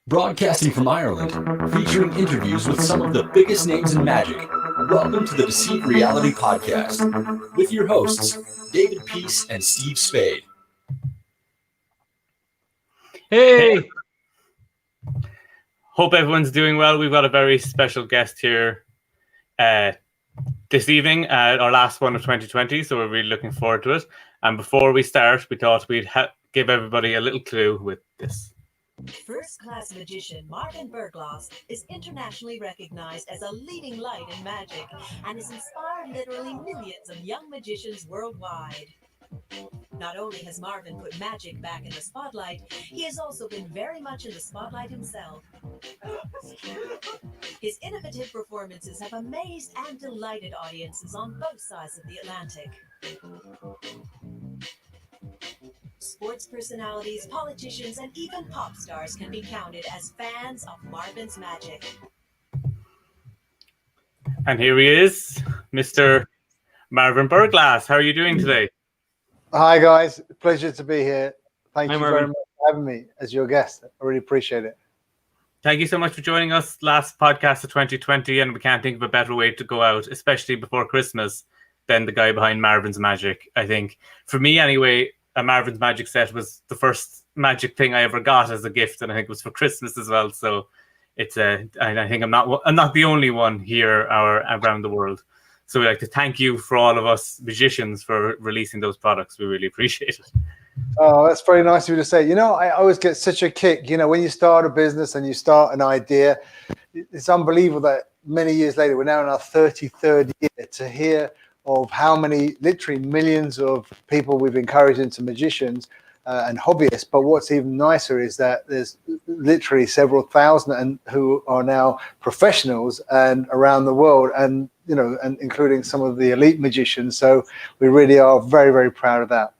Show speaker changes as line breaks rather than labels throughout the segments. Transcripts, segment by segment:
Broadcasting from Ireland, featuring interviews with some of the biggest names in magic. Welcome to the Deceive Reality Podcast with your hosts, David Peace and Steve Spade.
Hey! Hope everyone's doing well. We've got a very special guest here this evening, our last one of 2020, so we're really looking forward to it. And before we start, we thought we'd give everybody a little clue with this.
First-class magician Marvin Berglas is internationally recognized as a leading light in magic and has inspired literally millions of young magicians worldwide. Not only has Marvin put magic back in the spotlight, he has also been very much in the spotlight himself. His innovative performances have amazed and delighted audiences on both sides of the Atlantic. Sports personalities, politicians, and even pop stars can be counted as fans of Marvin's magic.
And here he is, Mr. Marvin Berglas. How are you doing today?
Hi, guys. Pleasure to be here. Thank
Hi,
you
Marvin.
very much for having me as your guest. I really appreciate it.
Thank you so much for joining us. Last podcast of 2020, and we can't think of a better way to go out, especially before Christmas, than the guy behind Marvin's Magic. I think, for me anyway, a Marvin's Magic set was the first magic thing I ever got as a gift, and I think it was for Christmas as well. So it's I think I'm not the only one here or around the world. So we'd like to thank you for all of us magicians for releasing those products. We really appreciate it.
Oh, that's very nice of you to say. You know, I always get such a kick, when you start a business and you start an idea, it's unbelievable that many years later, we're now in our 33rd year, to hear of how many, literally millions of people we've encouraged into magicians and hobbyists. But what's even nicer is that there's literally several thousand and who are now professionals and around the world, and and including some of the elite magicians. So we really are very, very proud of that.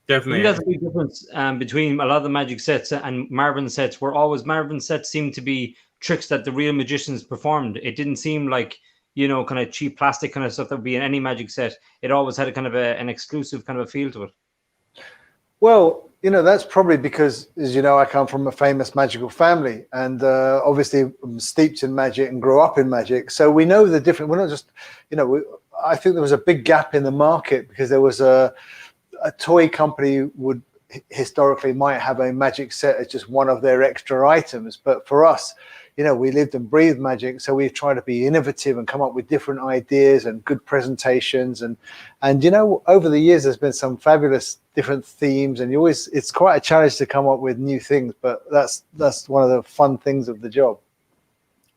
Definitely.
I think that's a big difference between a lot of the magic sets and Marvin sets. Marvin sets seemed to be tricks that the real magicians performed. It didn't seem like kind of cheap plastic kind of stuff that would be in any magic set. It always had a kind of an exclusive kind of a feel to it.
Well, that's probably because, as you know, I come from a famous magical family, and obviously I'm steeped in magic and grew up in magic. So we know the difference. We're not just, I think there was a big gap in the market because there was a toy company would historically might have a magic set as just one of their extra items. But for us, we lived and breathed magic. So we try to be innovative and come up with different ideas and good presentations. And over the years, there's been some fabulous different themes, and it's quite a challenge to come up with new things. But that's one of the fun things of the job.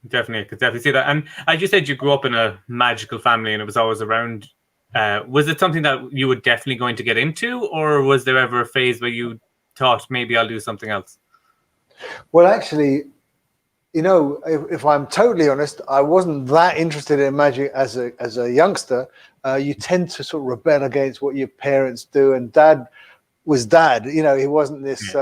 Definitely, I could definitely see that. And as you said, you grew up in a magical family and it was always around. Was it something that you were definitely going to get into, or was there ever a phase where you thought maybe I'll do something else?
Well, actually, if I'm totally honest, I wasn't that interested in magic as a youngster. You tend to sort of rebel against what your parents do, and Dad was Dad. He wasn't this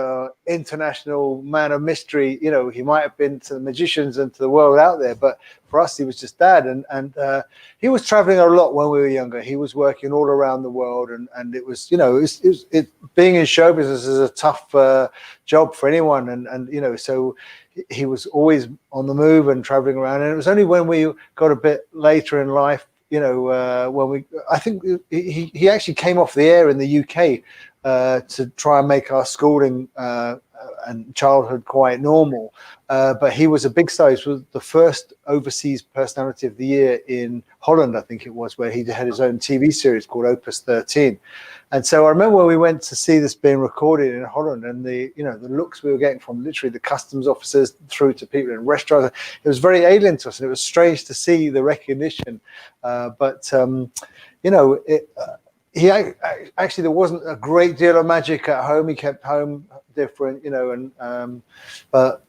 international man of mystery. He might have been to the magicians and to the world out there, but for us, he was just Dad. And he was traveling a lot when we were younger. He was working all around the world, and it was, being in show business is a tough job for anyone. And so he was always on the move and traveling around. And it was only when we got a bit later in life, I think he actually came off the air in the UK to try and make our schooling and childhood quite normal. But he was a big star. He was the first overseas personality of the year in Holland, I think it was, where he had his own TV series called Opus 13. And so I remember when we went to see this being recorded in Holland, and the looks we were getting from literally the customs officers through to people in restaurants, it was very alien to us, and it was strange to see the recognition. He actually, there wasn't a great deal of magic at home. He kept home different, but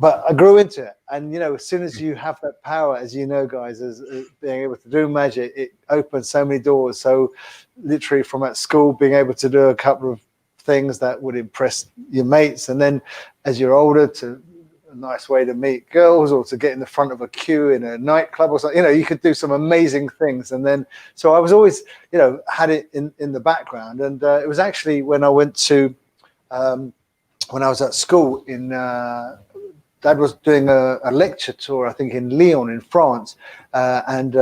I grew into it. And, as soon as you have that power, as you know, guys, as being able to do magic, it opens so many doors. So literally from at school, being able to do a couple of things that would impress your mates. And then as you're older, to a nice way to meet girls, or to get in the front of a queue in a nightclub or something. You could do some amazing things. And then, so I was always, had it in the background. And it was actually when I went to when I was at school in. Dad was doing a lecture tour, I think, in Lyon, in France, and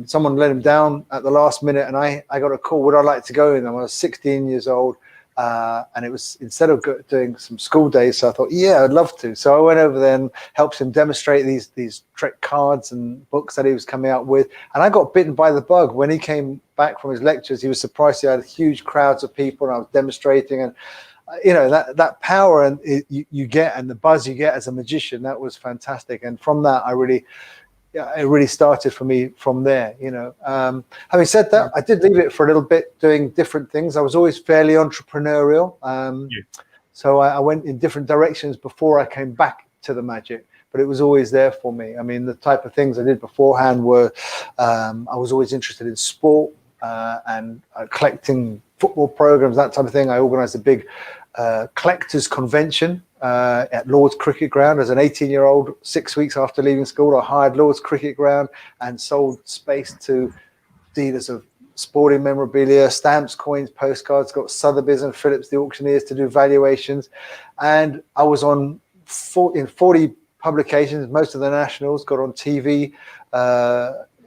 someone let him down at the last minute, and I got a call. Would I like to go in? I was 16 years old, and it was instead of doing some school days. So I thought, yeah, I'd love to. So I went over there and helped him demonstrate these Trek cards and books that he was coming out with. And I got bitten by the bug. When he came back from his lectures, he was surprised he had huge crowds of people, and I was demonstrating. And that power and you get, and the buzz you get as a magician, that was fantastic. And from that, it really started for me from there. Having said that, I did leave it for a little bit, doing different things. I was always fairly entrepreneurial, so I went in different directions before I came back to the magic. But it was always there for me. I mean, the type of things I did beforehand were, I was always interested in sport and collecting football programs, that type of thing. I organized a big collectors convention at Lord's Cricket Ground as an 18-year-old. 6 weeks after leaving school, I hired Lord's Cricket Ground and sold space to dealers of sporting memorabilia, stamps, coins, postcards, got Sotheby's and Phillips, the auctioneers, to do valuations. And I was in 40 publications, most of the nationals, got on TV.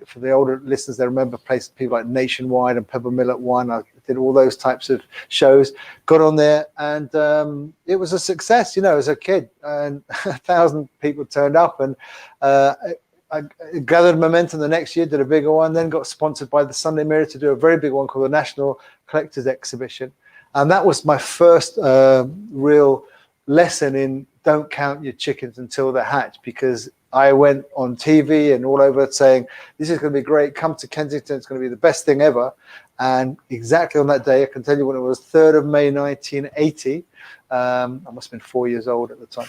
For the older listeners, they remember places, people like Nationwide and Pebble Mill at One. I did all those types of shows, got on there, and it was a success, as a kid. And 1,000 people turned up, and I gathered momentum the next year, did a bigger one, then got sponsored by the Sunday Mirror to do a very big one called the National Collectors Exhibition. And that was my first real lesson in don't count your chickens until they're hatched, because I went on TV and all over saying, this is going to be great. Come to Kensington. It's going to be the best thing ever. And exactly on that day, I can tell you when it was 3rd of May, 1980. I must have been 4 years old at the time.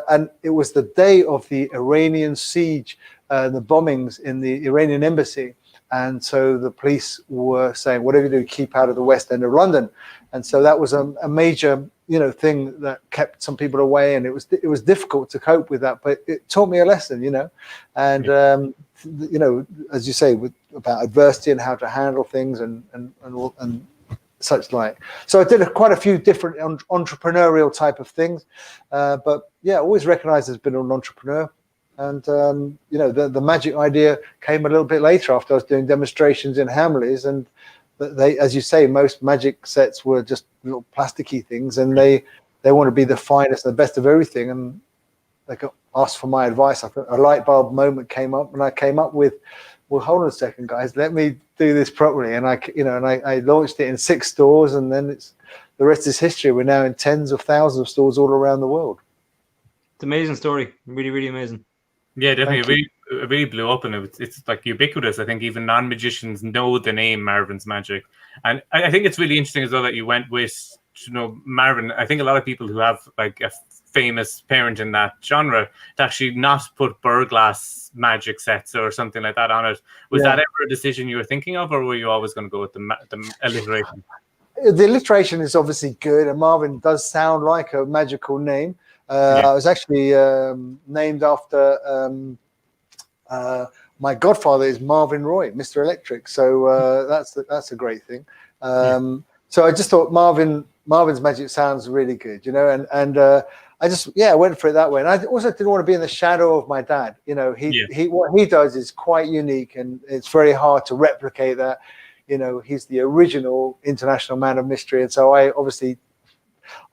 And it was the day of the Iranian siege, the bombings in the Iranian embassy. And so the police were saying, whatever you do, keep out of the West End of London. And so that was a major thing that kept some people away, and it was difficult to cope with that, but it taught me a lesson, and as you say, about adversity and how to handle things and such like. So I did quite a few different entrepreneurial type of things, but yeah, always recognized as being an entrepreneur. And the magic idea came a little bit later after I was doing demonstrations in Hamleys, and they, as you say, most magic sets were just little plasticky things, and they want to be the finest and the best of everything. And they got asked for my advice. I thought a light bulb moment came up, and I came up with, well, hold on a second, guys, let me do this properly. And I launched it in 6 stores, and then the rest is history. We're now in tens of thousands of stores all around the world.
It's an amazing story, really, really amazing.
Yeah, definitely. It really blew up, and it's like ubiquitous. I think even non-magicians know the name Marvin's Magic. And I think it's really interesting as well that you went with, Marvin. I think a lot of people who have like a famous parent in that genre to actually not put Berglas magic sets or something like that on it. Was that ever a decision you were thinking of, or were you always going to go with the alliteration?
The alliteration is obviously good, and Marvin does sound like a magical name. I was actually named after my godfather is Marvin Roy, Mr. Electric. So that's a great thing. So I just thought Marvin's Magic sounds really good, and I just went for it that way. And I also didn't want to be in the shadow of my dad. He what he does is quite unique, and it's very hard to replicate that. He's the original international man of mystery, and so I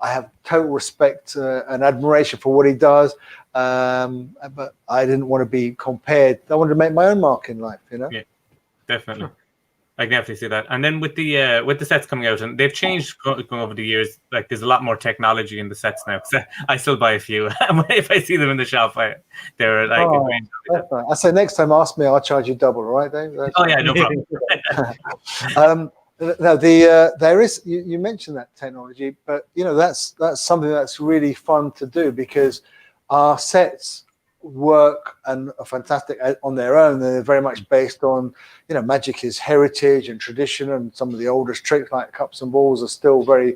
have total respect and admiration for what he does, but I didn't want to be compared. I wanted to make my own mark in life, Yeah,
definitely. I can definitely see that. And then with the sets coming out, and they've changed going over the years. Like there's a lot more technology in the sets now. I still buy a few. If I see them in the shop, they're like.
Oh, that's right. I say next time, ask me. I'll charge you double. All right, Dave?
No problem.
No, there is. You mentioned that technology, but that's something that's really fun to do, because our sets work and are fantastic on their own. They're very much based on magic is heritage and tradition, and some of the oldest tricks like cups and balls are still very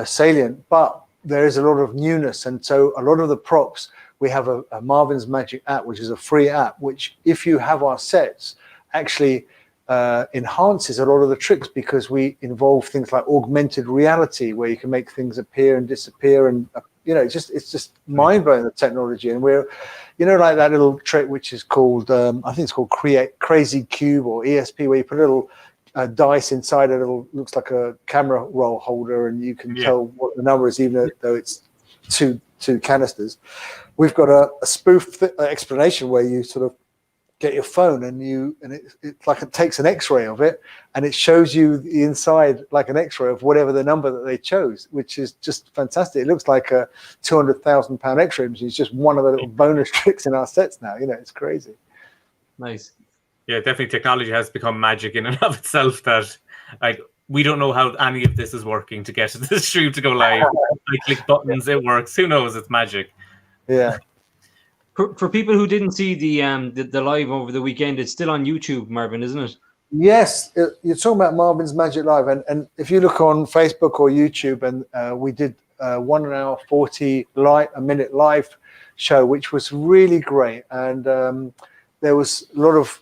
salient. But there is a lot of newness, and so a lot of the props. We have a Marvin's Magic app, which is a free app, which if you have our sets, actually enhances a lot of the tricks, because we involve things like augmented reality, where you can make things appear and disappear, and it's just mind blowing, the technology. And we're, like that little trick which is called I think it's called Crazy Cube or ESP, where you put a little dice inside a little, looks like a camera roll holder, and you can tell what the number is, even though it's two canisters. We've got a spoof explanation where you sort of get your phone and it's like it takes an X-ray of it, and it shows you the inside like an X-ray of whatever the number that they chose, which is just fantastic. It looks like a 200,000 pound X-ray machine. It's just one of the little bonus tricks in our sets now. It's crazy.
Nice.
Yeah, definitely technology has become magic in and of itself, that like we don't know how any of this is working to get this stream to go live. I click buttons, it works. Who knows? It's magic.
Yeah.
For people who didn't see the live over the weekend, it's still on YouTube, Marvin, isn't it?
Yes, you're talking about Marvin's Magic Live, and if you look on Facebook or YouTube, and we did 1 hour 40 a minute live show, which was really great, and there was a lot of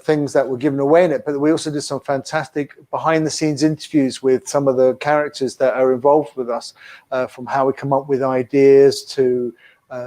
things that were given away in it, but we also did some fantastic behind the scenes interviews with some of the characters that are involved with us, from how we come up with ideas to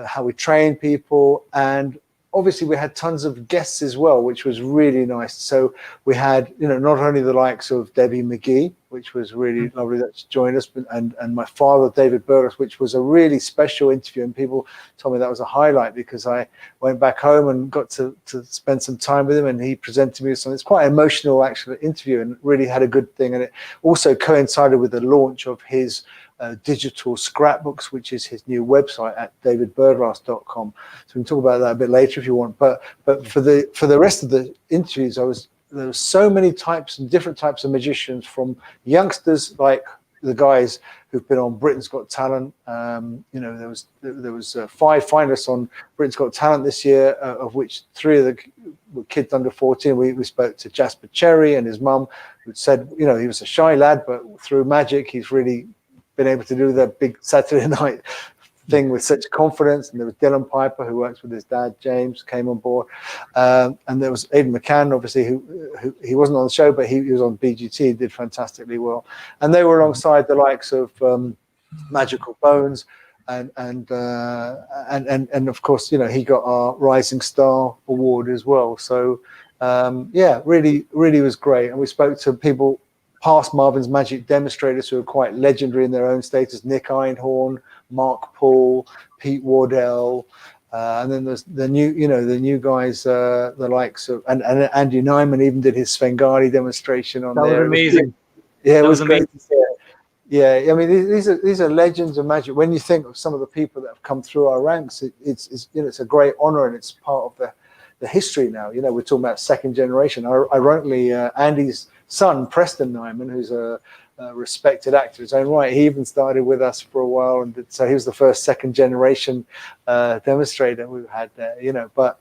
how we train people. And obviously we had tons of guests as well, which was really nice. So we had, not only the likes of Debbie McGee, which was really lovely that she joined us, and my father, David Berglas, which was a really special interview. And people told me that was a highlight, because I went back home and got to spend some time with him, and he presented me with something. It's quite an emotional, actual interview, and really had a good thing. And it also coincided with the launch of his digital scrapbooks, which is his new website at davidberglas.com. So we can talk about that a bit later if you want. But for the rest of the interviews, there were so many types and different types of magicians, from youngsters like the guys who've been on Britain's Got Talent. There was 5 finalists on Britain's Got Talent this year, of which 3 of the were kids under 14. We spoke to Jasper Cherry and his mum, who said, he was a shy lad, but through magic, he's really been able to do the big Saturday night thing with such confidence. And there was Dylan Piper, who works with his dad James, came on board, and there was Aidan McCann, obviously, who he wasn't on the show, but he was on BGT, did fantastically well. And they were alongside the likes of Magical Bones, and of course, he got our Rising Star award as well. So really was great. And we spoke to people, past Marvin's Magic demonstrators, who are quite legendary in their own status: Nick Einhorn, Mark Paul, Pete Wardell, and then there's the new guys, the likes of, and Andy Nyman even did his Svengali demonstration on there.
That was amazing.
It was great. Yeah, I mean, these are legends of magic. When you think of some of the people that have come through our ranks, it's a great honor, and it's part of the history now. We're talking about second generation. Ironically, Andy's son, Preston Nyman, who's a respected actor in his own right, he even started with us for a while, and so he was the first second generation demonstrator we've had there. But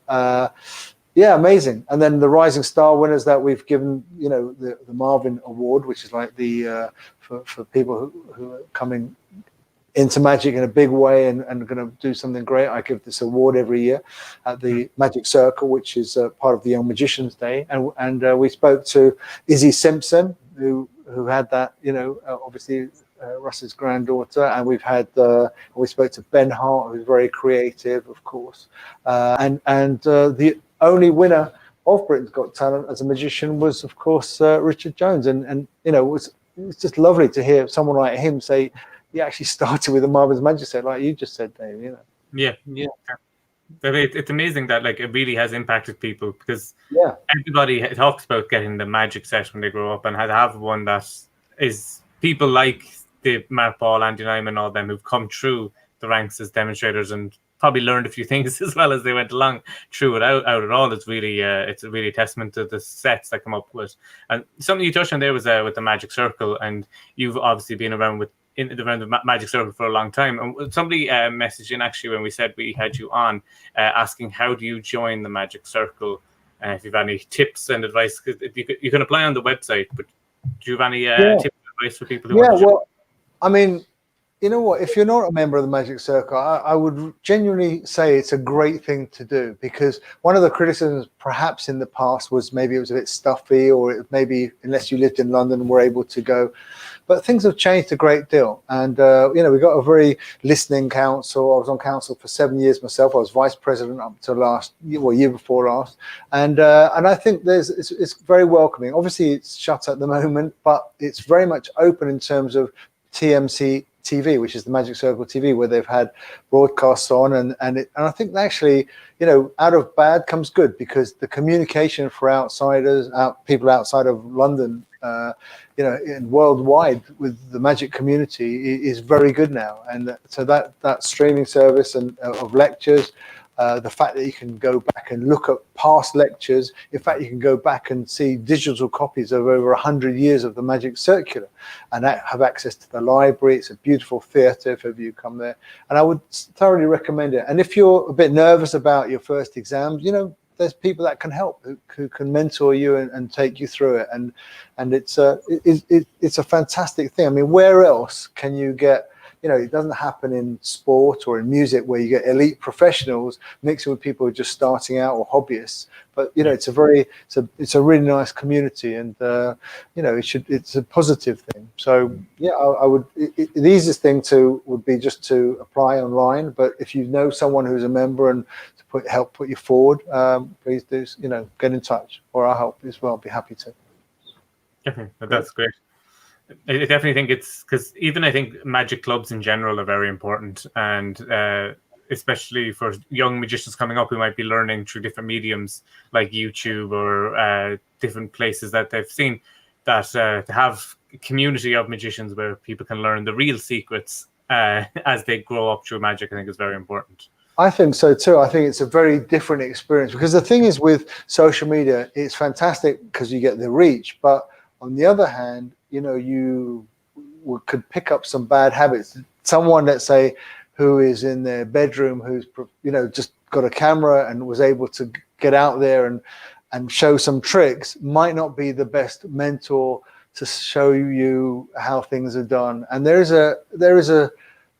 amazing. And then the Rising Star winners that we've given, the Marvin Award, which is like the for people who are coming into magic in a big way and going to do something great. I give this award every year at the Magic Circle, which is part of the Young Magicians Day, and we spoke to Izzy Simpson, who had that, obviously Russ's granddaughter, and we spoke to Ben Hart, who's very creative, of course, and the only winner of Britain's Got Talent as a magician was, of course, Richard Jones, and it was just lovely to hear someone like him say he actually started with the Marvin's Magic set, like you just said, Dave.
Yeah. It's amazing that it really has impacted people, because everybody talks about getting the magic set when they grow up, and have one that is people like the Mark Paul, Andy Nyman, all them who've come through the ranks as demonstrators and probably learned a few things as well as they went along through it out at all. It's really a testament to the sets that come up with. And something you touched on there was with the Magic Circle, and you've obviously been around around the Magic Circle for a long time. And somebody messaged in actually when we said we had you on, asking how do you join the Magic Circle, if you have any tips and advice. You can apply on the website, but do you have any tips and advice for people who want to join?
I mean, you know what? If you're not a member of the Magic Circle, I would genuinely say it's a great thing to do, because one of the criticisms perhaps in the past was maybe it was a bit stuffy, or it maybe unless you lived in London were able to go. But things have changed a great deal. And, we got a very listening council. I was on council for 7 years myself. I was vice president up to year before last. And I think it's very welcoming. Obviously, it's shut at the moment, but it's very much open in terms of TMC TV, which is the Magic Circle TV, where they've had broadcasts on, and I think actually, out of bad comes good, because the communication for outsiders, people outside of London, and worldwide with the Magic community is very good now. And so that streaming service and of lectures, the fact that you can go back and look at past lectures. In fact, you can go back and see digital copies of over 100 years of the Magic Circular, and have access to the library. It's a beautiful theatre if ever you come there, and I would thoroughly recommend it. And if you're a bit nervous about your first exams, there's people that can help, who can mentor you and take you through it. And it's a fantastic thing. I mean, where else can you get? It doesn't happen in sport or in music, where you get elite professionals mixing with people who are just starting out or hobbyists. But it's a really nice community, and it's a positive thing. So yeah, I would. The easiest thing would be just to apply online. But if you know someone who's a member and to help put you forward, please do. Get in touch, or I'll help as well. I'll be happy to.
Definitely, that's great. I definitely think it's because even I think magic clubs in general are very important, and especially for young magicians coming up who might be learning through different mediums like YouTube or different places that they've seen, that to have a community of magicians where people can learn the real secrets as they grow up through magic, I think is very important.
I think so too. I think it's a very different experience, because the thing is with social media, it's fantastic because you get the reach, but on the other hand, you could pick up some bad habits. Someone, let's say, who is in their bedroom, who's just got a camera and was able to get out there and show some tricks, might not be the best mentor to show you how things are done. And there is a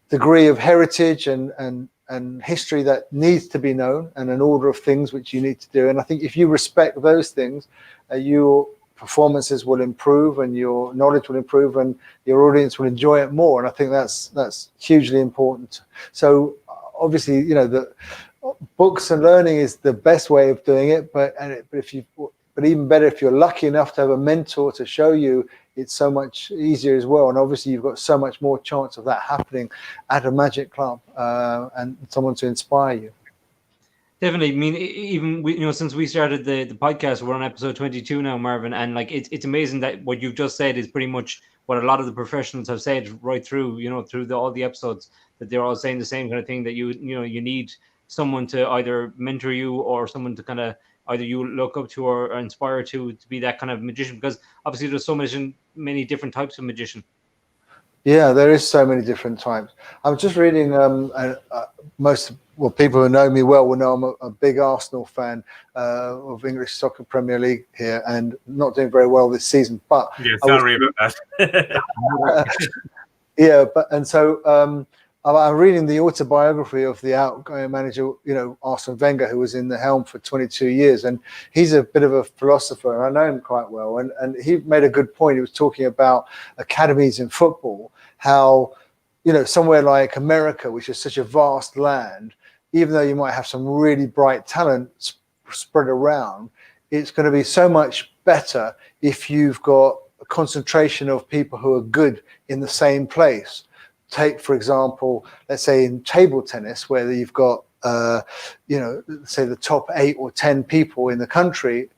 degree of heritage and history that needs to be known, and an order of things which you need to do. And I think if you respect those things, your performances will improve, and your knowledge will improve, and your audience will enjoy it more. And I think that's hugely important. So obviously, the books and learning is the best way of doing it. But even better, if you're lucky enough to have a mentor to show you, it's so much easier as well. And obviously, you've got so much more chance of that happening at a magic club, and someone to inspire you.
Definitely. I mean, even since we started the podcast, we're on episode 22 now, Marvin, and it's amazing that what you've just said is pretty much what a lot of the professionals have said right through all the episodes, that they're all saying the same kind of thing, that you need someone to either mentor you, or someone to kind of either you look up to or inspire to be that kind of magician, because obviously there's so many different types of magician.
Yeah, there is so many different types. I was just reading people who know me well will know I'm a big Arsenal fan of English Soccer Premier League here, and not doing very well this season. But
yeah, sorry about that.
Yeah, I'm reading the autobiography of the outgoing manager, Arsene Wenger, who was in the helm for 22 years, and he's a bit of a philosopher, and I know him quite well. And he made a good point. He was talking about academies in football, how somewhere like America, which is such a vast land, even though you might have some really bright talent spread around, it's going to be so much better if you've got a concentration of people who are good in the same place. Take, for example, let's say in table tennis, where you've got, say the top 8 or 10 people in the country.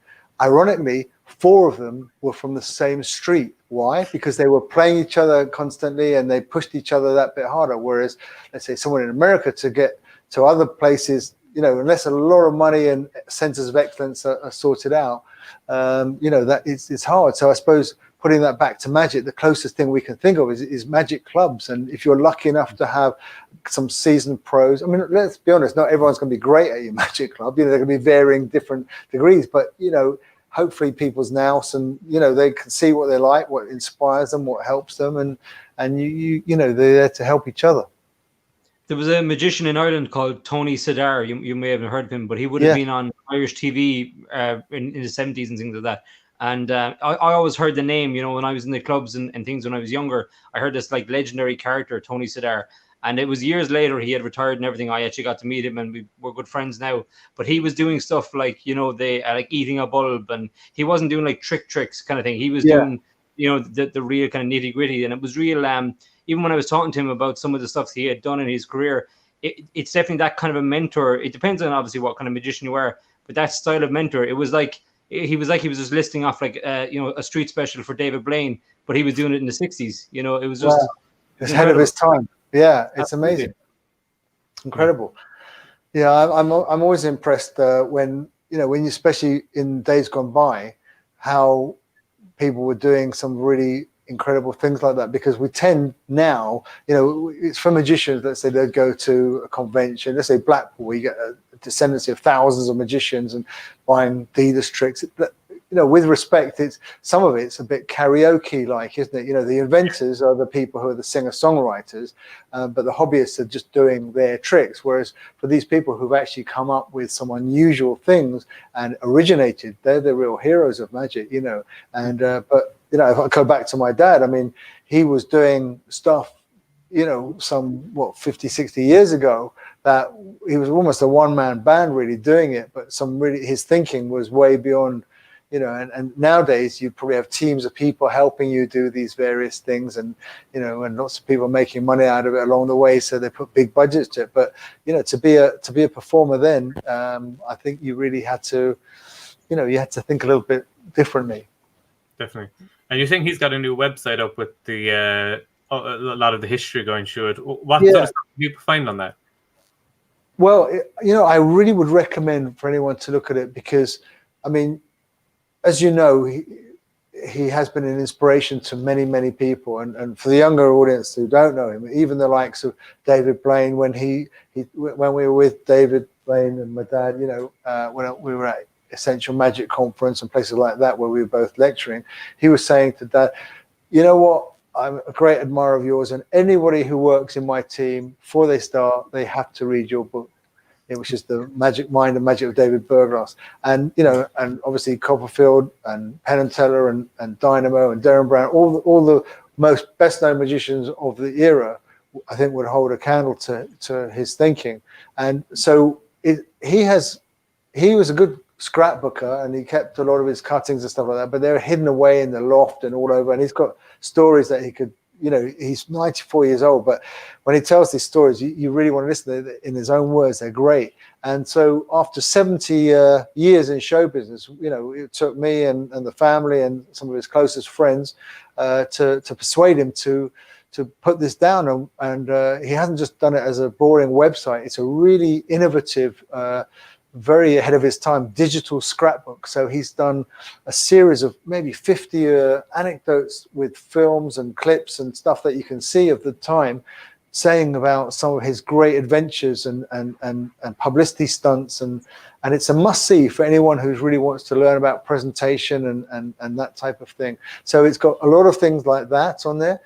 Ironically, 4 of them were from the same street. Why? Because they were playing each other constantly, and they pushed each other that bit harder. Whereas, let's say someone in America, to get to other places, unless a lot of money and centers of excellence are sorted out, that it's hard. So I suppose, putting that back to magic, the closest thing we can think of is magic clubs. And if you're lucky enough to have some seasoned pros, I mean, let's be honest, not everyone's going to be great at your magic club. They're going to be varying different degrees, but hopefully people's nous, and they can see what they like, what inspires them, what helps them, and you they're there to help each other.
There was a magician in Ireland called Tony Sidar. You may have heard of him, but he would have been on Irish TV in the 70s and things like that. And I always heard the name, when I was in the clubs and things when I was younger. I heard this like legendary character, Tony Sidar. And it was years later, he had retired and everything. I actually got to meet him, and we're good friends now. But he was doing stuff like, they like eating a bulb, and he wasn't doing like tricks kind of thing. He was doing, the real kind of nitty gritty. And it was real. Even when I was talking to him about some of the stuff he had done in his career, it's definitely that kind of a mentor. It depends on obviously what kind of magician you are, but that style of mentor, it was like he was just listing off like a street special for David Blaine, but he was doing it in the 60s. It was just
it's ahead of his time. Yeah, it's amazing, incredible. Yeah, I'm always impressed when you, especially in days gone by, how people were doing some really incredible things like that, because we tend now, it's for magicians. Let's say they go to a convention, let's say Blackpool, you get a descendancy of thousands of magicians and buying dealers tricks. With respect, some of it's a bit karaoke like, isn't it? The inventors are the people who are the singer-songwriters, but the hobbyists are just doing their tricks. Whereas for these people who've actually come up with some unusual things and originated, they're the real heroes of magic, And but if I go back to my dad, I mean, he was doing stuff, some 50, 60 years ago, that he was almost a one-man band really doing it, but his thinking was way beyond. And nowadays you probably have teams of people helping you do these various things, and and lots of people making money out of it along the way, so they put big budgets to it. But to be a performer then, I think you really had to, you had to think a little bit differently.
Definitely. And you think he's got a new website up with the a lot of the history going through it. What sort of stuff do people find on that?
Well, I really would recommend for anyone to look at it, because, I mean, as you know, he has been an inspiration to many, many people. And for the younger audience who don't know him, even the likes of David Blaine, when when we were with David Blaine and my dad, when we were at Essential Magic Conference and places like that where we were both lecturing, he was saying to Dad, you know what, I'm a great admirer of yours, and anybody who works in my team, before they start, they have to read your book, which is The Magic Mind and Magic of David Berglas. And and obviously Copperfield and Penn and Teller and Dynamo and Darren Brown, all the most best known magicians of the era, I think, would hold a candle to his thinking. And so he was a good scrapbooker, and he kept a lot of his cuttings and stuff like that, but they're hidden away in the loft and all over. And he's got stories that he could, he's 94 years old, but when he tells these stories, you really want to listen to it in his own words. They're great. And so after 70 years in show business, it took me and the family and some of his closest friends to persuade him to put this down. And he hasn't just done it as a boring website. It's a really innovative, very ahead of his time digital scrapbook. So he's done a series of maybe 50 anecdotes with films and clips and stuff that you can see of the time, saying about some of his great adventures and publicity stunts, and it's a must-see for anyone who really wants to learn about presentation and that type of thing. So it's got a lot of things like that on there.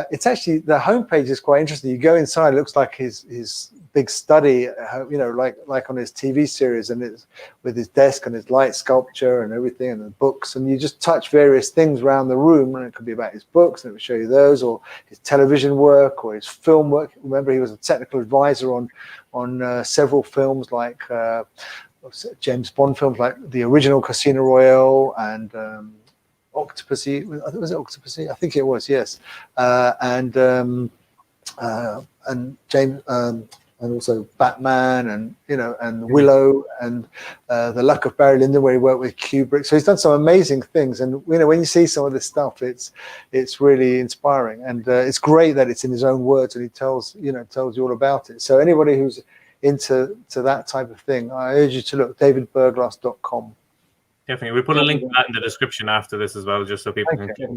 It's actually, the homepage is quite interesting. You go inside, it looks like his big study, like on his TV series, and it's with his desk and his light sculpture and everything, and the books, and you just touch various things around the room, and it could be about his books, and it will show you those, or his television work, or his film work. Remember, he was a technical advisor on several films, like James Bond films, like the original Casino Royale and Octopussy. Was it Octopussy? I think it was, yes. And James, and also Batman, and Willow, and The Luck of Barry Lyndon, where he worked with Kubrick. So he's done some amazing things. And when you see some of this stuff, it's really inspiring, and it's great that it's in his own words, and he tells you all about it. So anybody who's into that type of thing, I urge you to look davidberglas.com.
Definitely. We put a link to that in the description after this as well, just so people can click there.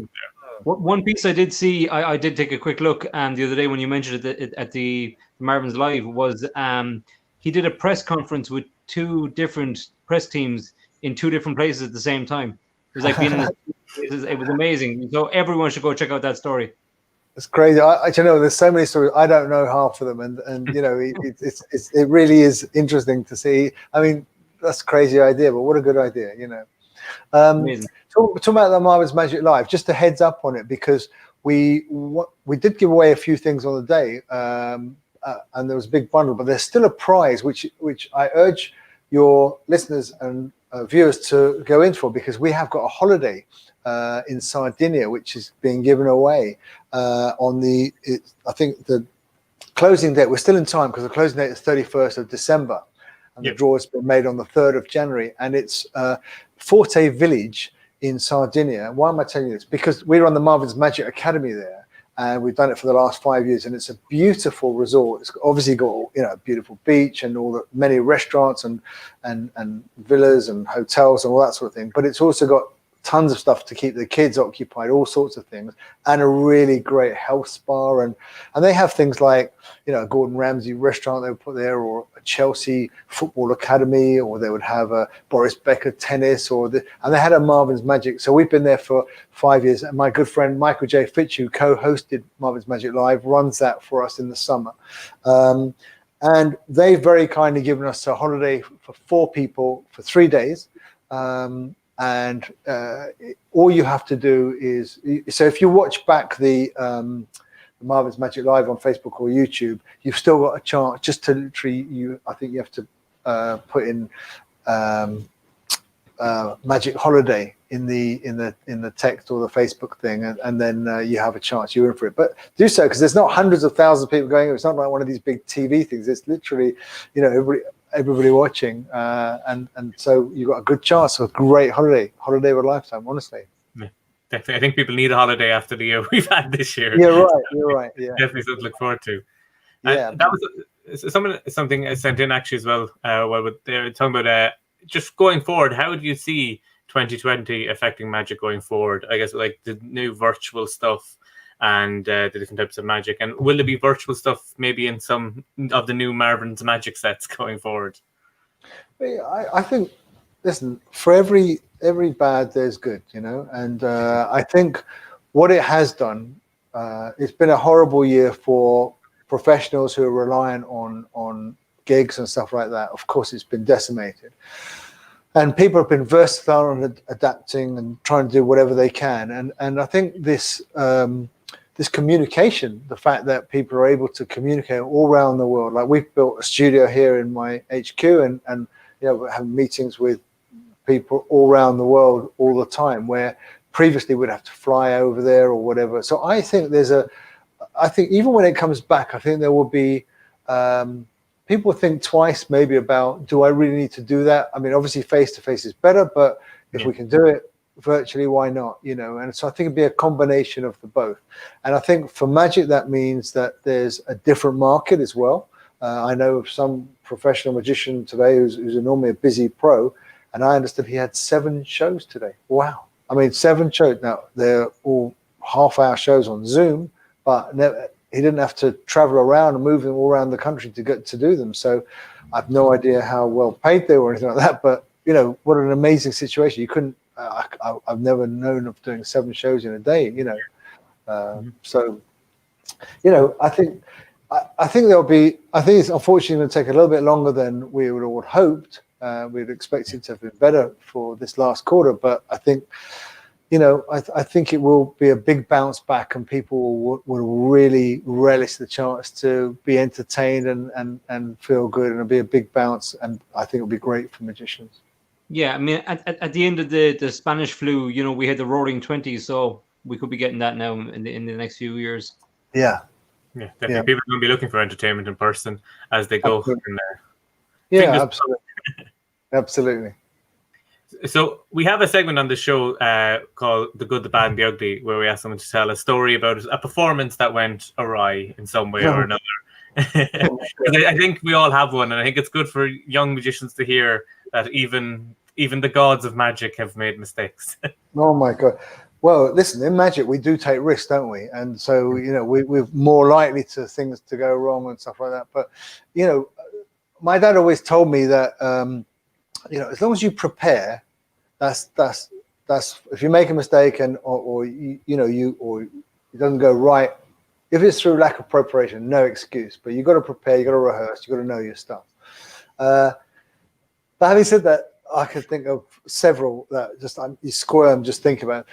One piece I did see, I did take a quick look the other day when you mentioned it at the Marvin's Live, was he did a press conference with two different press teams in 2 different places at the same time. It was like being in it was amazing. So everyone should go check out that story.
It's crazy. There's so many stories. I don't know half of them, and it really is interesting to see. I mean, that's a crazy idea, but what a good idea,
Amazing.
Talking about the Marvin's Magic Live, just a heads up on it, because we did give away a few things on the day, and there was a big bundle, but there's still a prize which I urge your listeners and viewers to go in for, because we have got a holiday in Sardinia which is being given away on I think the closing date. We're still in time because the closing date is 31st of December, and the draw has been made on the 3rd of January, and it's Forte Village in Sardinia. Why am I telling you this? Because we run the Marvin's Magic Academy there, and we've done it for the last 5 years, and it's a beautiful resort. It's obviously got a beautiful beach and all the many restaurants and villas and hotels and all that sort of thing. But it's also got tons of stuff to keep the kids occupied, all sorts of things, and a really great health spa, and they have things like a Gordon Ramsay restaurant they would put there, or a Chelsea football academy, or they would have a Boris Becker tennis, and they had a Marvin's Magic. So we've been there for 5 years, and my good friend Michael J. Fitch, who co-hosted Marvin's Magic Live, runs that for us in the summer, and they've very kindly given us a holiday for 4 people for 3 days. And all you have to do is, so if you watch back the Marvin's Magic Live on Facebook or YouTube, you've still got a chance just to literally, I think you have to put in Magic Holiday in the text or the Facebook thing, and then you have a chance. You're in for it. But do so, because there's not hundreds of thousands of people going. It's not like one of these big TV things. It's literally, everybody watching, and so you got a good chance of a great holiday of a lifetime, honestly.
Yeah, definitely. I think people need a holiday after the year we've had this year.
You're right. Yeah,
definitely something to look forward to.
Yeah,
that was something I sent in actually as well. They're talking about just going forward. How do you see 2020 affecting Magic going forward? I guess like the new virtual stuff and the different types of Magic, and will there be virtual stuff maybe in some of the new Marvin's Magic sets going forward?
I think, listen, for every bad there's good, and I think what it has done, it's been a horrible year for professionals who are reliant on gigs and stuff like that. Of course, it's been decimated, and people have been versatile and adapting and trying to do whatever they can, and I think this communication, the fact that people are able to communicate all around the world. Like, we've built a studio here in my HQ, and we're having meetings with people all around the world all the time, where previously we'd have to fly over there or whatever. So I think I think even when it comes back, I think there will be people think twice maybe about, do I really need to do that? I mean, obviously face to face is better, but if we can do it virtually, why not? And so I think it'd be a combination of the both. And I think for Magic, that means that there's a different market as well. I know of some professional magician today who's normally a busy pro, and I understood he had 7 shows today. Wow. I mean, 7 shows. Now, they're all half-hour shows on Zoom, but he didn't have to travel around and move them all around the country to get to do them. So I've no idea how well paid they were or anything like that, but what an amazing situation. You couldn't, I've never known of doing 7 shows in a day, So, I think there'll be, I think it's unfortunately going to take a little bit longer than we would all hoped. We'd expected to have been better for this last quarter, but I think, I think it will be a big bounce back, and people will really relish the chance to be entertained and feel good, and it'll be a big bounce, and I think it'll be great for magicians.
Yeah, I mean, at the end of the Spanish flu, we had the Roaring 20s, so we could be getting that now in the next few years.
Yeah.
Yeah, definitely. Yeah. People are going to be looking for entertainment in person as they go in there.
Yeah, absolutely. Absolutely.
So we have a segment on the show called The Good, the Bad, and the Ugly, where we ask someone to tell a story about a performance that went awry in some way or another. I think we all have one, and I think it's good for young magicians to hear that even the gods of magic have made mistakes.
Oh my God. Well, listen, in magic, we do take risks, don't we? And so, we're more likely to things to go wrong and stuff like that. But, my dad always told me that, as long as you prepare That's if you make a mistake or it doesn't go right. If it's through lack of preparation, no excuse. But you got to prepare, you got to rehearse, you got to know your stuff. But having said that, I could think of several that you squirm just thinking about.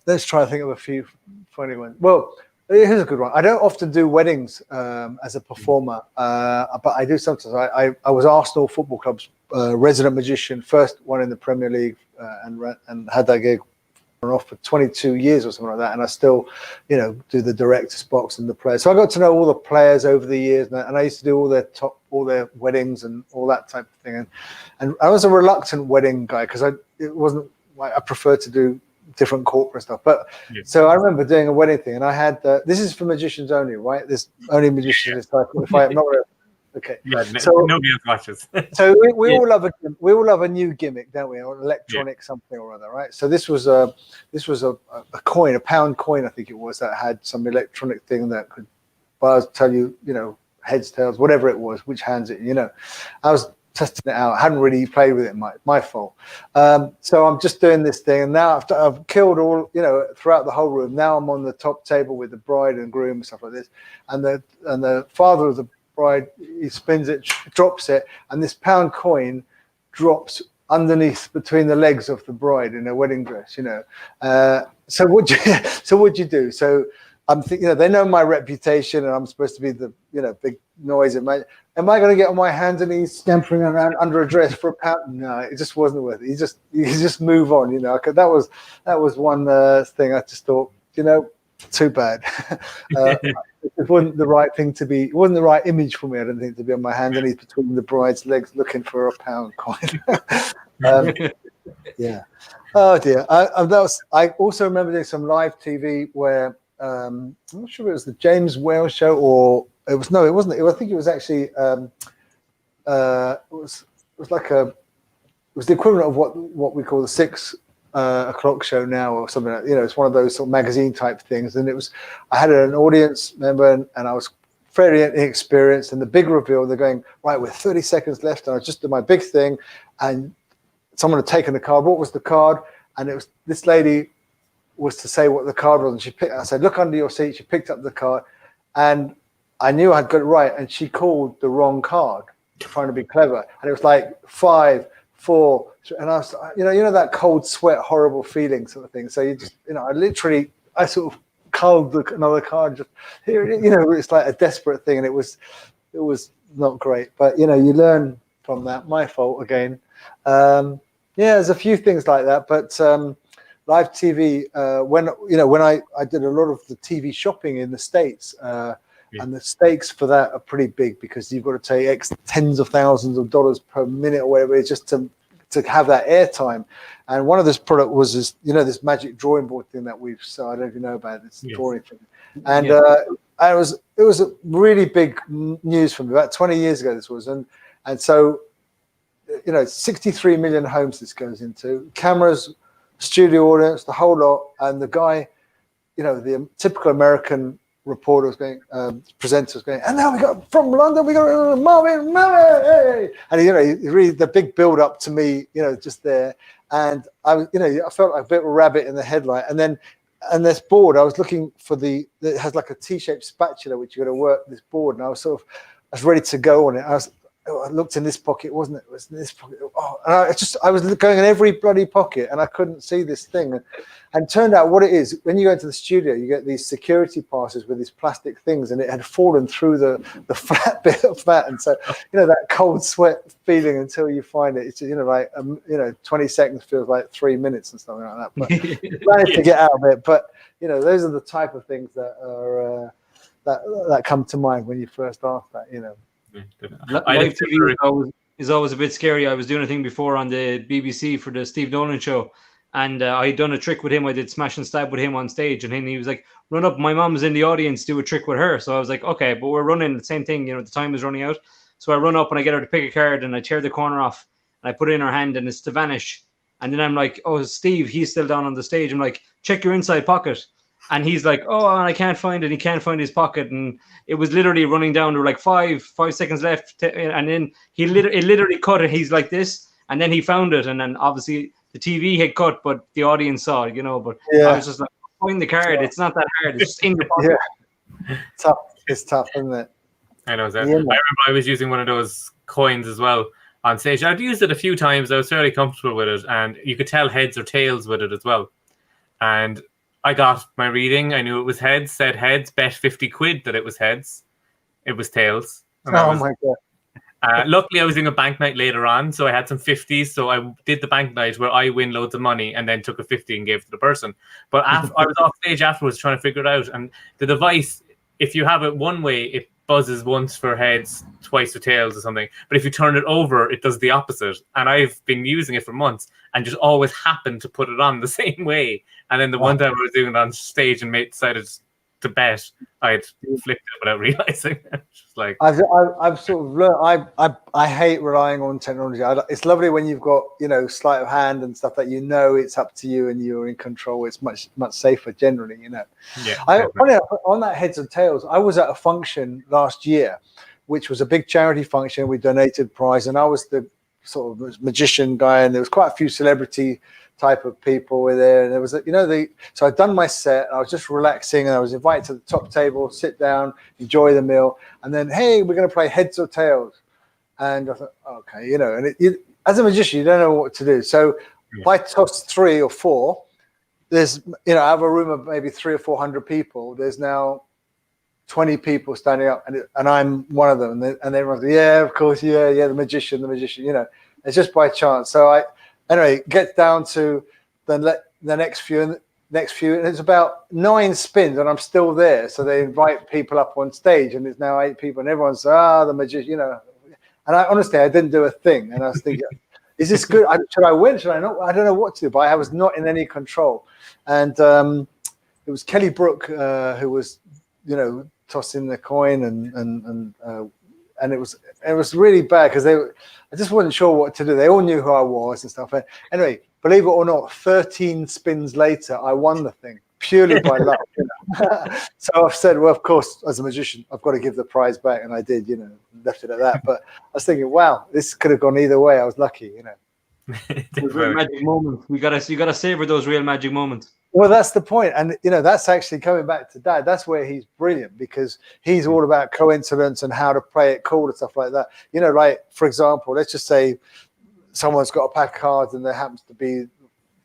Let's try to think of a few funny ones. Well, here's a good one. I don't often do weddings as a performer, but I do sometimes. I was Arsenal Football Club's resident magician, first one in the Premier League, and had that gig on off for 22 years or something like that. And I still, do the director's box and the players. So I got to know all the players over the years, and I used to do all their weddings and all that type of thing. And I was a reluctant wedding guy because I preferred to do different corporate stuff. But so I remember doing a wedding thing, and I had this is for magicians only, right? This only magicians. If I'm not okay. Yeah, so
nobody else watches.
So we all love a new gimmick, don't we? Or an electronic something or other, right? So this was a coin, a pound coin, I think it was, that had some electronic thing that could tell you, heads, tails, whatever it was, which hands it. I was testing it out. I hadn't really played with it. My fault. So I'm just doing this thing, and now I've killed all, throughout the whole room. Now I'm on the top table with the bride and groom and stuff like this, and the father of the bride, he spins it, drops it, and this pound coin drops underneath between the legs of the bride in her wedding dress. So what'd you do? So I'm thinking, they know my reputation, and I'm supposed to be the big noise. Am I going to get on my hands and knees scampering around under a dress for a pound? No, it just wasn't worth it. You just move on. That was one thing I just thought, too bad. It wasn't the right thing to be. It wasn't the right image for me. I don't think, to be on my hands and knees between the bride's legs looking for a pound coin. Yeah. Oh dear. I also remember doing some live TV where I'm not sure if it was the James Whale show or it wasn't. I think it was actually it was the equivalent of what we call the 6 o'clock show now or something. It's one of those sort of magazine type things, and I had an audience member and I was fairly inexperienced, and the big reveal, they're going, right, with 30 seconds left, and I just did my big thing, and someone had taken the card. What was the card? And it was, this lady was to say what the card was, and I said, look under your seat. She picked up the card, and I knew I'd got it right, and she called the wrong card, trying to be clever, and it was like 5, 4, and I was, that cold sweat, horrible feeling sort of thing. So you just, I sort of culled another card, just here, it's like a desperate thing, and it was not great, but you learn from that. My fault again. There's a few things like that, but live TV, when I did a lot of the TV shopping in the States, and the stakes for that are pretty big, because you've got to take tens of thousands of dollars per minute or whatever it is just to have that airtime. And one of this product was this magic drawing board thing that we've, so I don't know if you know about this drawing thing. And it was a really big news for me about 20 years ago. This was, and so 63 million homes this goes into, cameras, studio audience, the whole lot, and the guy, the typical American reporter was going, presenter was going, and now we got from London, we got Marvin, hey! And he really, the big build up to me, just there, and I was, I felt like a bit of a rabbit in the headlight, and this board, I was looking for it has like a T-shaped spatula which you're going to work this board, and I was ready to go on it. I looked in this pocket, wasn't it? It was in this pocket. Oh, and I was going in every bloody pocket, and I couldn't see this thing. And turned out what it is, when you go into the studio, you get these security passes with these plastic things, and it had fallen through the flat bit of that. And so, that cold sweat feeling until you find it. It's 20 seconds feels like 3 minutes and something like that. But managed to get out of it. But those are the type of things that are that come to mind when you first ask that.
Live TV is always a bit scary. I was doing a thing before on the BBC for the Steve Nolan show, and I'd done a trick with him. I did smash and stab with him on stage, and he was like, run up, my mom's in the audience, do a trick with her. So I was like, okay, but we're running the same thing, the time is running out. So I run up and I get her to pick a card, and I tear the corner off, and I put it in her hand, and it's to vanish. And then I'm like, oh, Steve, he's still down on the stage. I'm like, check your inside pocket. And he's like, oh, I can't find it. He can't find his pocket. And it was literally running down to like 5 seconds left. And then it literally cut it. He's like this. And then he found it. And then obviously the TV had cut, but the audience saw it, But I was just like, find the card. It's not that hard. It's just in your pocket.
Yeah. Tough. It's tough, isn't it?
I know that.
Yeah.
I remember I was using one of those coins as well on stage. I'd used it a few times. I was fairly comfortable with it, and you could tell heads or tails with it as well. And I got my reading. I knew it was heads. Said heads. Bet 50 quid that it was heads. It was tails.
My God.
Luckily, I was doing a bank night later on, so I had some 50s. So I did the bank night where I win loads of money and then took a 50 and gave it to the person. But I was off stage afterwards trying to figure it out. And the device, if you have it one way, it buzzes once for heads, twice for tails or something. But if you turn it over, it does the opposite. And I've been using it for months and just always happened to put it on the same way. And then the one time I was doing it on stage and decided to bet, I'd flipped it without realizing. Just like
I've sort of learned. I hate relying on technology. It's lovely when you've got sleight of hand and stuff that it's up to you and you're in control. It's much safer generally.
Yeah.
Funny enough, on that heads and tails, I was at a function last year, which was a big charity function. We donated prize, and I was the sort of magician guy, and there was quite a few celebrity type of people were there, and there was so I'd done my set, and I was just relaxing, and I was invited to the top table, sit down, enjoy the meal, and then, hey, we're going to play heads or tails. And I thought, okay, and as a magician, you don't know what to do. So if I toss 3 or 4, there's I have a room of maybe 300 or 400 people, there's now 20 people standing up, and I'm one of them, and everyone's like, yeah, of course, yeah, the magician, it's just by chance. So anyway, get down to the next few, and it's about 9 spins, and I'm still there. So they invite people up on stage, and it's now 8 people, and everyone's the magician, And I didn't do a thing, and I was thinking, is this good? Should I win? Should I not? I don't know what to do, but I was not in any control. And it was Kelly Brook who was, tossing the coin, and it was really bad because I just wasn't sure what to do. They all knew who I was and stuff. Anyway, believe it or not, 13 spins later, I won the thing purely by luck. So I've said, well, of course, as a magician, I've got to give the prize back, and I did. Left it at that. But I was thinking, wow, this could have gone either way. I was lucky.
Real magic moments. You gotta savor those real magic moments.
Well, that's the point. And, that's actually coming back to Dad. That's where he's brilliant, because he's all about coincidence and how to play it cool and stuff like that. Like, for example, let's just say someone's got a pack of cards and there happens to be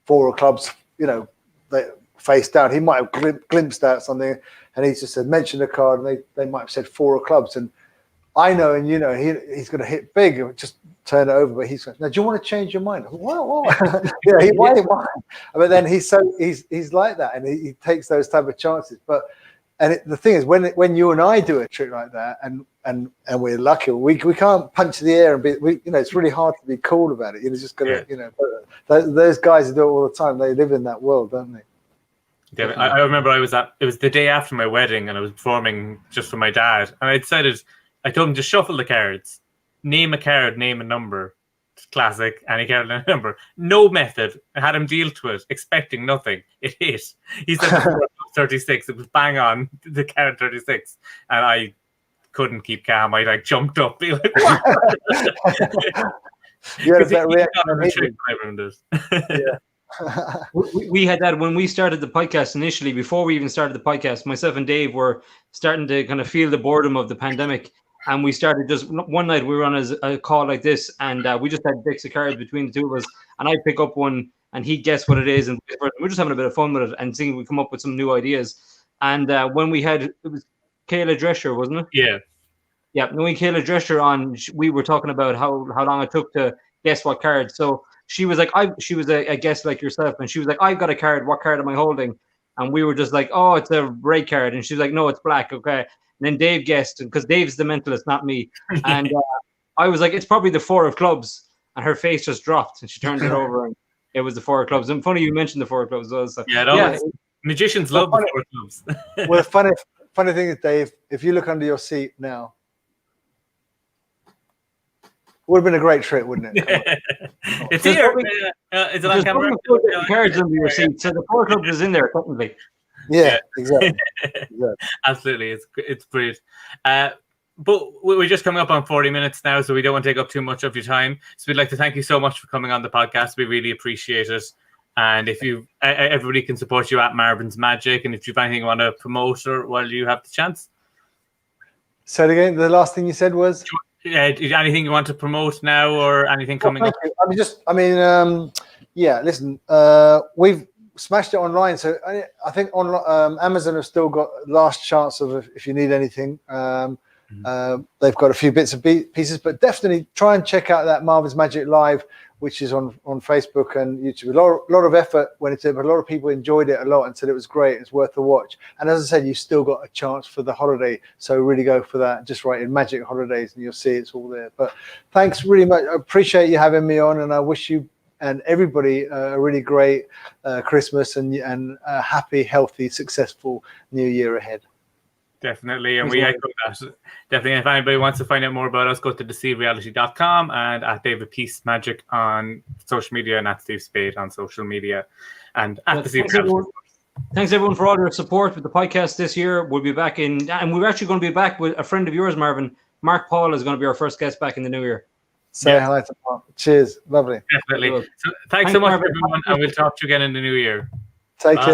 4 clubs, they face down. He might have glimpsed at something, and he just said, mention the card, and they might have said 4 clubs. And I know, and he's going to hit big and just turn it over. But he's going, now, do you want to change your mind? What? Why? But then he's like that, and he takes those type of chances. But the thing is, when you and I do a trick like that, and we're lucky, we can't punch the air and be. It's really hard to be cool about it. You're just gonna, those guys who do it all the time. They live in that world, don't they?
Yeah, I remember it was the day after my wedding, and I was performing just for my dad, and I told him to shuffle the cards, name a card, name a number, classic, any card, and a number. No method. I had him deal to it, expecting nothing. It hit. He said 36. It was bang on the card 36, and I couldn't keep calm. I jumped up, be like, what?
We had that when we started the podcast initially. Before we even started the podcast, myself and Dave were starting to kind of feel the boredom of the pandemic, and we started just one night we were on a call like this, and we just had decks of cards between the two of us, and I'd pick up one and he'd guess what it is, and we're just having a bit of fun with it and seeing we come up with some new ideas. And when we had, it was Kayla Drescher, wasn't it? Yeah. When we had Kayla Drescher on, we were talking about how long it took to guess what card. So she was like, she was a guest like yourself, and she was like, I've got a card. What card am I holding? And we were just like, oh, it's a red card. And she's like, no, it's black. Okay. And then Dave guessed, because Dave's the mentalist, not me. And I was like, it's probably the 4 of clubs. And her face just dropped, and she turned it over, and it was the 4 of clubs. And funny you mentioned the 4 of clubs as well. So,
magicians love the 4 of clubs.
Well, the funny thing is, Dave, if you look under your seat now, would have been a great trick, wouldn't it?
It's here. Is it on camera?
Cards under your seat, so the 4 clubs is in there technically.
Yeah, exactly.
Absolutely, it's brilliant. but we're just coming up on 40 minutes now, so we don't want to take up too much of your time. So we'd like to thank you so much for coming on the podcast. We really appreciate it. And if everybody can support you at Marvin's Magic, and if you've anything you want to promote or while you have the chance.
Say it again. The last thing you said was
anything you want to promote now, or anything coming up?
Yeah. Listen, we've smashed it online, so I think on Amazon have still got last chance of if you need anything. They've got a few bits and pieces, but definitely try and check out that Marvin's Magic Live, which is on Facebook and YouTube. A lot of effort went into it, but a lot of people enjoyed it a lot and said it was great. It's worth a watch. And as I said, you've still got a chance for the holiday, so really go for that. Just write in Magic Holidays and you'll see it's all there. But thanks really much. I appreciate you having me on, and I wish you and everybody a really great Christmas and a happy, healthy, successful new year ahead.
Definitely, and we echo that. Definitely, if anybody wants to find out more about us, go to deceivereality.com and at David Peace Magic on social media and at Steve Spade on social media and at Deceive.
Thanks everyone for all your support with the podcast this year. We'll be back and we're actually going to be back with a friend of yours, Marvin. Mark Paul is going to be our first guest back in the new year.
Say hi to Mark. Cheers. Lovely.
Definitely. So thanks so much, everyone, and we'll talk to you again in the new year.
Take care.